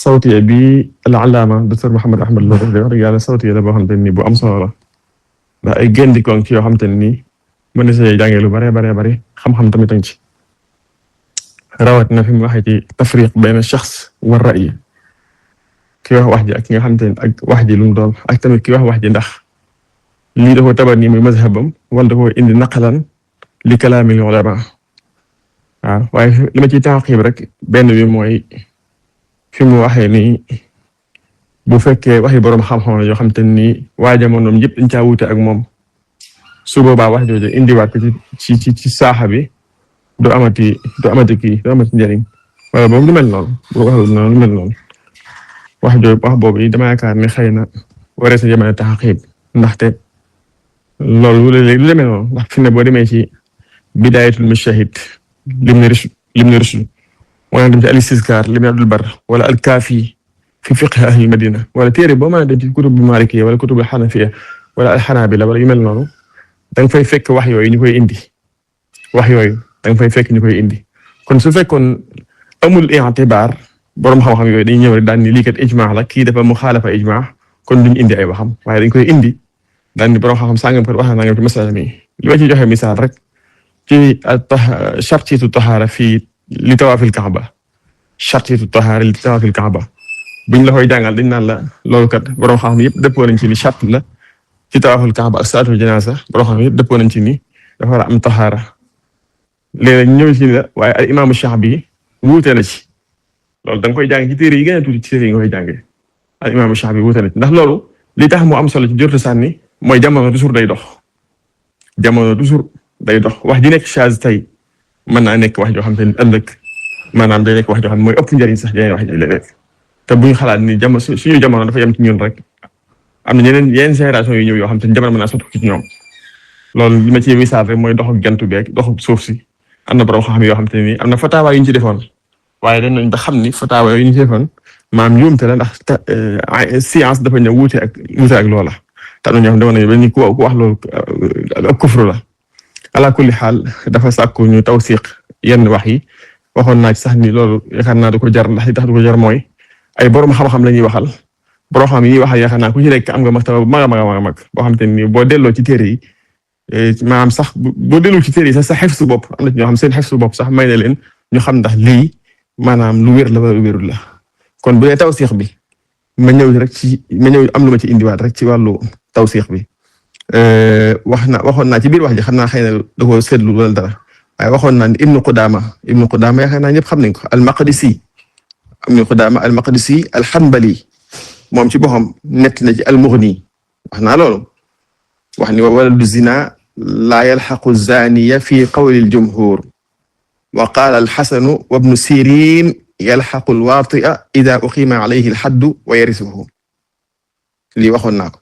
sawtiye bi al-allaama docteur Mouhamed Ahmad Lo def wax dëgg yàlla sawtiye la boo xamante ni bu am solo la ndax ay géndikoon ci yoo xamante ne nii mën na see jàngee lu bare xam-xam tamit a ngi ci rawat na fi mu waxee ci tafriq bayna shaxs wa ra'yi ki wax wax ji ak ki nga xamante ne ak wax ji lu mu doon ak tamit ki wax wax ji ndax lii da koo tabat nii muy mazhabam wala da koo indi naqalan li kalaamil ulama waaw waaye li ma ciy taaqiib rek benn bi mooy fi mu waxee ni bu fekkee waxi boroom xam-xam la yoo xamante ni waa jamonoom yëpp dañ caa wuute ak moom su boobaa wax jooju indiwaat ko ci saaxa bi du amati njëriñ wala boobu lu mel noonu boo waxul noonu lu mel noonu wax boobu yi dama yaakaar ne xëy na waree sa jamono taxaqiib ndaxte loolu léegi lu demee noonu ndax fi ne boo demee ci bidaayatul mujtahid limni rushd wala dem ci al-istizkaar limni Abdul Barr wala al-kaafi fi fiqh ahli madina wala téere boo mën a dem ci kutub malikiyya wala kutub xanafiyya wala al-xanaabila wala yu mel noonu da nga fay fekk wax yooyu ñu koy indi wax yooyu da nga fay fekk ñu koy indi kon su fekkoon amul i'tibaar borom xam-xam yooyu dañuy ñëw rek daan ni lii kat ijmaa la kii dafa muxaalafa ijmaa kon duñ indi ay waxam waaye dañ koy indi daan ni borom xam-xam sàngam kat wax na nangam ci masala mi li ma ci joxe misaal rek ci shartitu tahaara fii li tawaafil kaaba shartitu tahaara li tawaafil kaaba buñ la koy jàngal dañ naan la loolu kat borom xam-xam yëpp dëppoo nañ ci ni shart la ci tawaafil kaaba ak salaatul janaasa borom xam-xam yëpp dëppoo nañ ci ni dafa war a am tahaara léeg-léeg ñëw ci la waaye al imaamu Shaabi wuute na ci loolu da nga koy jàng ci téere yi gën a tuuti ci téere yi nga koy jàngee al imaamu Shaabi wuute na ci ndax loolu li tax mu am solo ci jortu sànni mooy jamono toujours day dox jamono toujours day dox wax ji nekk chaz tey mën naa nekk wax joo xam te ni ëllëg maanaam day nekk wax joo xam ne mooy ëpp njëriñ sax day wax ji léeg-léeg te buñ xalaat ni suñu jamono dafa yem ci ñun rek am na yeneen génération yu ñëw yoo xam te ni jamono mën naa sotti ci ñoom loolu li ma ci misaal rek mooy doxu jantu beeg doxu suuf si am na borom xam yoo xam te ni am na fataawa yu ñu ci defoon waaye dañ nañ ba xam ni fataawa yooyu ñu ci defoon maam njuumte la ndax science dafa ñëw wuute ak loola te am na ñoo xam ne ba ni ku wax loolu ak kufru la ala kulli xaal dafa sàkku ñu tawsiq yenn wax yi waxoon naa ci sax ni loolu yaakaar naa du ko jar ndax li tax du ko jar mooy ay borom xam-xam la ñuy waxal borom xam yi ñuy waxal yaakaar naa ku ci nekk am nga martaba bu mag a mag boo xam te ni boo delloo ci téere yi maanaam sax boo delloo ci téere yi sax sa xefsu bopp am na ci ñoo xam seen xefsu bopp sax may na leen ñu xam ndax lii maanaam lu wér la wala lu wérul la kon bu dee tawsiq bi ma ñëw am lu ma ci indiwaat rek ci wàllu tawsiq bi waxoon naa ci biir wax ji xam naa xëy na da koo seetlu wala dara waaye waxoon naa ni Ibnu Qudaama yaakaar naa ñëpp xam nañ ko al-Maqdisi Ibnu Qudaama al-Maqdisi al-Hanbali moom ci boppam nett na ci al-Mughni wax naa loolu wax ni waladu zina laa yalxaqu zaniya fi qawli al-jumhur wa qaala al-Hasan wa ibnu Sirin yalxaqu al-waati'a idha uqima alayhi al-haddu wa yarisuhu lii waxoon naa ko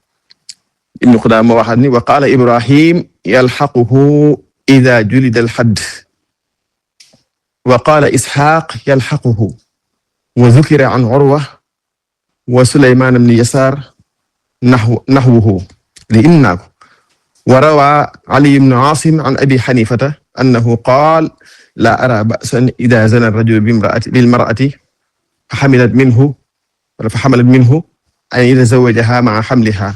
Ibnu Qudaama waxaat ni wa qaala Ibrahim yalxaquhu idha julida al-hadd wa qaala Isxaaq yalxaquhu wa dhukira an Urwa wa Sulaymaan ibn Yasaar naxwuhu lii indi naa ko wa rawaa Ali ibn Aasim an Abi Xaniifata annahu qaala laa araa ba'san idhaa zanaa ar-rajulu bil-mar'ati fa hamalat minhu an yatazawwajahaa ma'a hamlihaa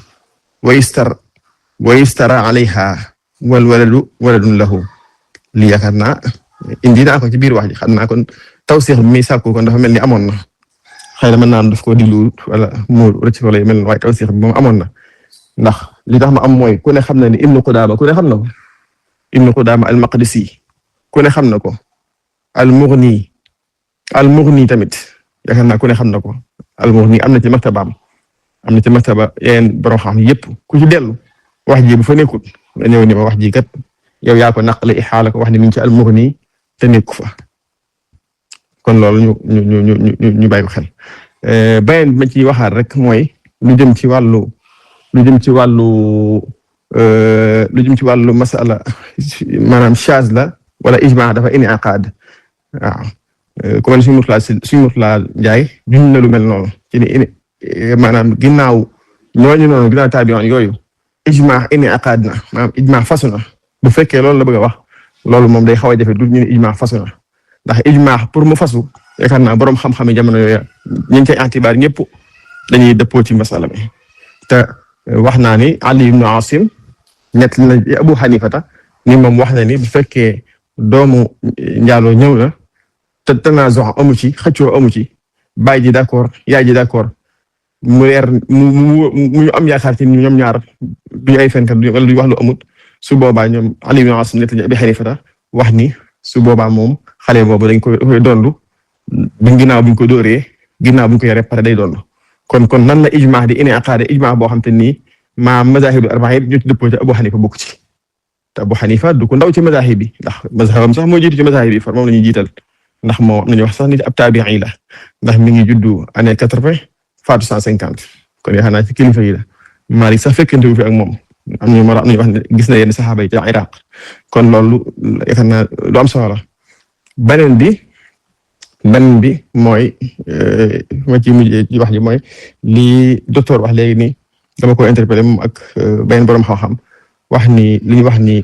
wa yustaraa alayhaa wal waladu waladun lahu lii yaakaar naa indi naa ko ci biir wax ji xam naa kon tawsiix bi muy sàkku kon dafa mel ni amoon na xëy na mën naa daf ko diglu wala mu rëcc wala mel waaye tawsiix bi moom amoon na ndax li tax ma am mooy ku ne xam na ni Ibnu Qudaama ku ne xam na ko Ibnu Qudaama al-Maqdisi ku ne xam na ko al-Mughni tamit yaakaar naa ku ne xam na ko al-Mughni am na ci maktabaam am na ci maktaba yeneen borom xam yëpp ku ci dellu wax ji bu fa nekkul nga ñëw ni ma wax ji kat yow yaa ko naqale ixaala ko wax ni mi ngi ci al-Mughni te nekku fa kon loolu ñu bàyyi ko xel beneen bi ma ci waxaat rek mooy lu jëm ci wàllu masala maanaam shaaz la wala ijmaa dafa inaqaad waaw ku mel suñu Murtala Njaay juñ na lu mel noonu ci ni maanaam ginnaaw taabi'oon yooyu ijmaa inaqaad na maanaam ijmaa fasu na bu fekkee loolu la bëgg a wax loolu moom day xaw a jafe du ñu ne ijmaa fasu na ndax ijmaa pour mu fasu yaakaar naa borom xam-xam yi jamono yooyu ñu ngi koy antibaar ñëpp dañuy dëppoo ci masala mi te wax naa ni Ali ibn Asim ñett na Abu Hanifata ni moom wax na ni bu fekkee doomu njaaloo ñëw na te tanaazu amu ci xëccoo amu ci baay ji d'accord yaay ji d'accord mu leer mu am yaakaar ci ñoom ñaar duñu ay fenkat wala duñu wax lu amut su boobaa ñoom Ali ibn Asim ñett na Abu Hanifata wax ni su boobaa moom xale boobu dañ koy dondu bu ginnaaw buñ ko dóoree ginnaaw buñ ko yoree pare day dondu kon nan la ijmaa di inaqaade ijmaa boo xam te nii maa mazahibul arba'a yëpp ñu ci dëppoo te Abu Hanifa bokk ci te Abu Hanifa du ko ndaw ci mazahib bi ndax mazhabam sax moo jiitu ci mazahib bi far moom la ñuy jiital ndax moo am nañu wax sax nit ab taabi'i la ndax mi ngi juddu année 80 faatu 150 kon yaakaar naa ci kilifa yi la Maalik sax fekkente wu fi ak moom am nañu wax ne gis na yenn saxaaba yi ci Iraq kon loolu yaakaar naa lu am solo la beneen bi mooy ma ci mujjee ci wax ji mooy li docteur wax léegi nii dama ko interpellé moom ak benn borom xam-xam wax ni li ñu wax ni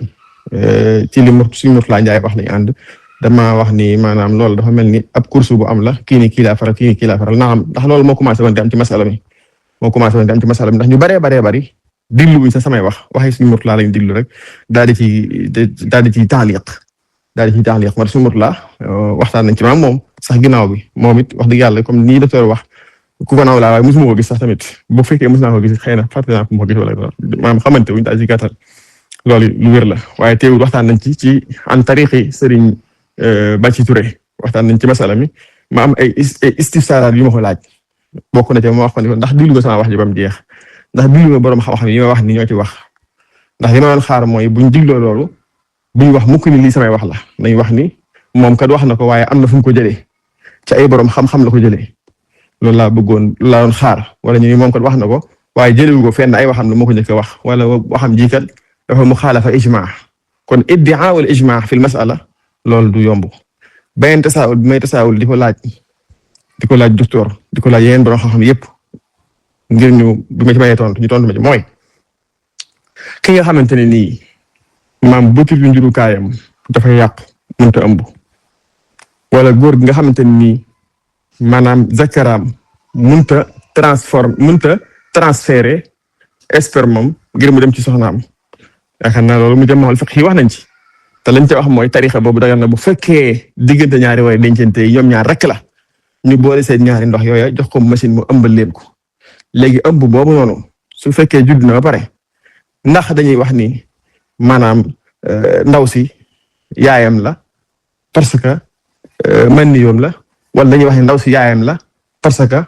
ci li suñu Murtala Njaay wax lañu ànd dama wax ni maanaam loolu dafa mel ni ab course bu am la kii ni kii laa faral kii ni kii laa faral naam ndax loolu moo commencé woon di am ci masala mi ndax ñu bari diglu wuñ sa samay waxi suñu Murtala lañu diglu rek daal di ci taaliq ma suñu Murtala waxtaan nañ ci maam moom sax ginnaaw bi moom it wax dëgg yàlla comme nii docteur wax ku ko naaw laa waaye mosuma ko gis sax tamit bu fekkee mos naa ko gis xëy na fàtte naa ko moo gis wala maanaam xamante wuñ daal ci gàttal loolu lu wér la waaye teewul waxtaan nañ ci an tariqi Serigne Bathie Touré waxtaan nañ ci masala mi ma am ay istifsaaraat yu ma ko laaj bokk na ci ma wax ko ni ndax diglu nga sama wax ji ba mu jeex ndax diglu nga borom xam-xam yi ma wax ni ñoo ci wax ndax li ma doon xaar mooy buñ digloo loolu buñ wax mukk ni lii samay wax la nañ wax ni moom kat wax na ko waaye am na fu mu ko jëlee ci ay borom xam-xam la ko jëlee loolu laa bëggoon laa doon xaar wala ñu ni moom kat wax na ko waaye jëlewu ko fenn ay waxam la moo ko njëkk a wax wala waxam ji kat dafa muxaalafa ijmaa kon iddia wal ijmaa fi masala loolu du yomb beneen tasaawul bi may tasaawul di ko laaj docteur di ko laaj yeneen borom xam-xam yépp ngir ñu bi ma ci mayee tontu ñu tontu ma ci mooy ki nga xamante ne nii maam bëtul yu njurukaayam dafa yàq mënta ëmb wala góor gi nga xamante ne nii maanaam zakaraam mënta transférer spermam ngir mu dem ci soxnaam yaakaar naa loolu mu jëmmal fiqh yi wax nañ ci te lañ ca wax mooy tarixa boobu dagal na bu fekkee diggante ñaari way dencante yi ñoom ñaar rek la ñu boole seen ñaari ndox yooya jox ko machine mu ëmbal leen ko léegi ëmb boobu noonu su fekkee judd na ba pare ndax dañuy wax ni maanaam ndaw si yaayam la parce que man ni yoom la wala dañuy wax ni ndaw si yaayam la parce que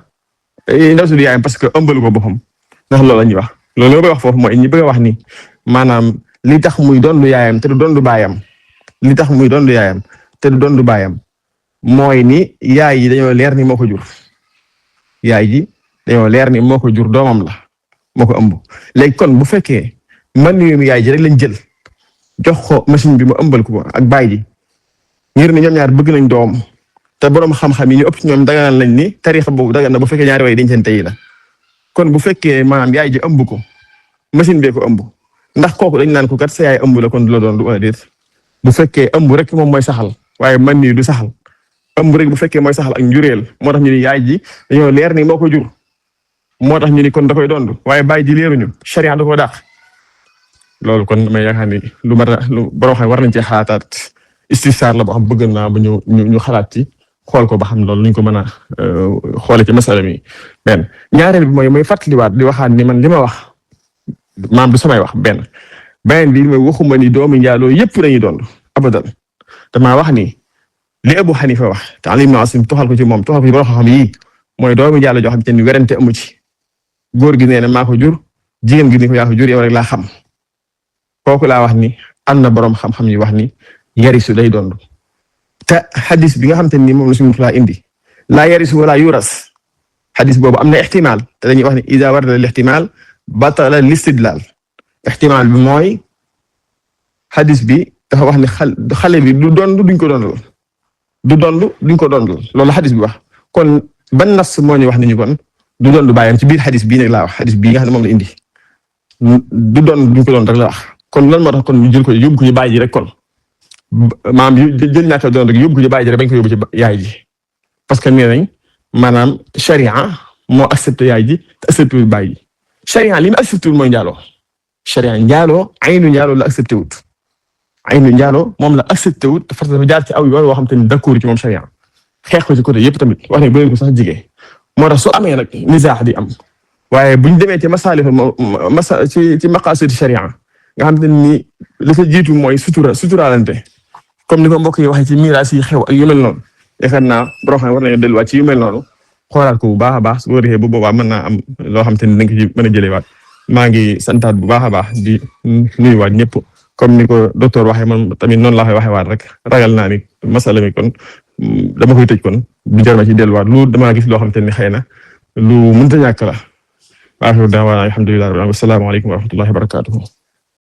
ndaw si du yaayam parce que ëmbalu ko boppam ndax loolu la ñuy wax loolu la wax foofu mooy ñi bëgg a wax ni maanaam li tax muy doon lu yaayam te du doon lu baayam mooy ni yaay ji dañoo leer ni moo ko jur doomam la moo ko ëmb léegi kon bu fekkee man ni yaay ji rek lañ jël jox ko machine bi mu ëmbal ko ak baay ji ngir ni ñoom ñaar bëgg nañ doom te borom xam-xam yi ñu ëpp ci ñoom daganal nañ ni tarixa boobu dagan na bu fekkee ñaari way dencante yi la kon bu fekkee maanaam yaay ji ëmb ko machine bee ko ëmb ndax kooku dañ naan ko kat sa yaay ëmb la kon du la doon du wala déet bu fekkee ëmb rek moom mooy saxal waaye man nii du saxal ëmb rek bu fekkee mooy saxal ak njureel moo tax ñu ni yaay ji dañoo leer ni moo ko jur moo tax ñu ni kon da koy doon waaye baay ji leeruñu sharia da ko dàq loolu kon damay yaakaar ni lu borom xam war nañ cee xalaataat istifsaar la boo xam bëgg naa ba ñu xalaat ci xool ko ba xam loolu luñ ko mën a xoole ci masala mi benn ñaareel bi mooy fàttaliwaat di waxaat ni man li ma wax maam du samay wax beneen bi mooy waxuma ni doomi njaaloo yépp dañuy doon abadan damaa wax ni li Abu Hanifa wax te Ali ibn Asim toxal ko ci moom toxal ko ci borom xam yi mooy doomi njaaloo joo xam te ni werante amu ci góor gi nee na maa ko jur jigéen gi ni ko yaa ko jur yow rek laa xam kooku laa wax ni am na borom xam-xam yi wax ni yarisu day doon te xadis bi nga xam te ni moom la suñu laa indi laa yarisu wala yuras xadis boobu am na ixtimaal te dañuy wax ni iza warada al ixtimaal batala listidlaal ixtimaal bi mooy xadis bi dafa wax ni xale bi du doon duñ ko doon loolu xadis bi wax kon ban nas moo ñu wax ni ñu kon du doon du bàyyam ci biir xadis bii nag laa wax xadis bii nga xam ne moom la indi du doon duñ ko doon rek la wax kon lan moo tax kon ñu jël ko yóbbu ko ñu bàyyi ji rek kon maam jël ñaata doon rek yóbbu ko ñu bàyyi ji rek bañ ko yóbbu ci yaay ji parce que nee nañ maanaam charia moo accepté yaay ji te accepté wul baay ji charia li mu accepté wul mooy njaaloo charia njaaloo aynu njaaloo la accepté wut aynu njaaloo moom la accepté wut parce que dafa jaar ci aw yoon woo xam te ni d'accord ci moom charia xeex ko ci côté yëpp tamit wax ne bu leen ko sax jigee moo tax su amee nag nisaax di am waaye buñ demee ci masaalih ci maqaasid charia nga xam te ni li ko jiitu mooy suturaalante comme ni ko mbokk yi waxee ci miraas yi xew ak yu mel noonu yaakaar naa borom xam war nañu delluwaat ci yu mel noonu xoolaat ko bu baax a baax su ko defee bu boobaa mën naa am loo xam te ni dañ ko ci mën a jëlewaat maa ngi santaat bu baax a baax di nuyuwaat ñëpp comme ni ko docteur waxee man tamit noonu laa koy waxee waat rek ragal naa ni masala mi kon dama koy tëj kon du jar ma ci delluwaat lu damaa gis loo xam te ni xëy na lu mënta ñàkk la waaxiru daawaana alhamdulillahi rabbil alamin wassalaamu aleykum wa rahmatullahi wa barakatuhu